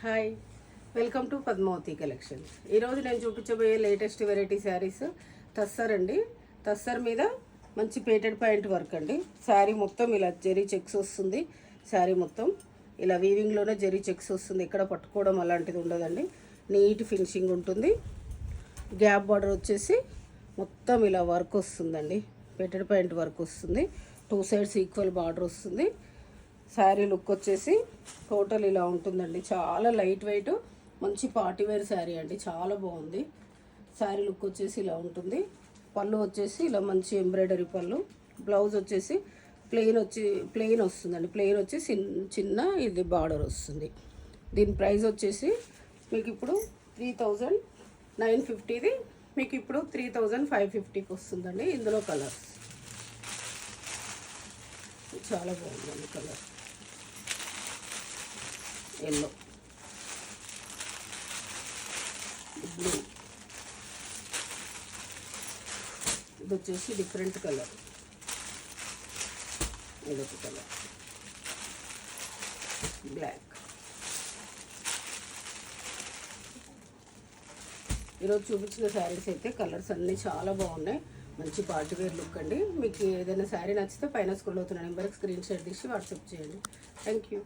Hi, welcome to Padmavati collections. ఈరోజు నేను చూపించబోయే లేటెస్ట్ వెరైటీ శారీస్ తస్సర్ అండి. తస్సర్ మీద మంచి పేటెడ్ పాయింట్ వర్క్ అండి. శారీ మొత్తం ఇలా జెరీ చెక్స్ వస్తుంది. శారీ మొత్తం ఇలా వీవింగ్లోనే జెరీ చెక్స్ వస్తుంది. ఎక్కడ పట్టుకోవడం అలాంటిది ఉండదండి. నీట్ ఫినిషింగ్ ఉంటుంది. గ్యాప్ బార్డర్ వచ్చేసి మొత్తం ఇలా వర్క్ వస్తుందండి. పేటెడ్ పాయింట్ వర్క్ వస్తుంది. 2 సైడ్స్ ఈక్వల్ బార్డర్ వస్తుంది. శారీ లుక్ వచ్చేసి టోటల్ ఇలా ఉంటుందండి. చాలా లైట్ వెయిట్, మంచి పార్టీవేర్ శారీ అండి. చాలా బాగుంది. శారీ లుక్ వచ్చేసి ఇలా ఉంటుంది. పళ్ళు వచ్చేసి ఇలా మంచి ఎంబ్రాయిడరీ పళ్ళు. బ్లౌజ్ వచ్చేసి ప్లెయిన్ వస్తుందండి. ప్లెయిన్ వచ్చి చిన్న ఇది బార్డర్ వస్తుంది. దీని ప్రైస్ వచ్చేసి మీకు ఇప్పుడు 3950, మీకు ఇప్పుడు 3550కి వస్తుందండి. ఇందులో కలర్స్ చాలా బాగుందండి. కలర్ ఎల్లో, బ్లూ, ఇది వచ్చేసి డిఫరెంట్ కలర్, ఇదొక కలర్ బ్లాక్. ఈరోజు చూపించిన శారీస్ అయితే కలర్స్ అన్నీ చాలా బాగున్నాయి. మంచి పార్టీవేర్ లుక్ అండి. మీకు ఏదైనా శారీ నచ్చితే పైన స్క్రోల్ అవుతున్న నెంబర్కి స్క్రీన్ షాట్ తీసి వాట్సాప్ చేయండి. Thank you.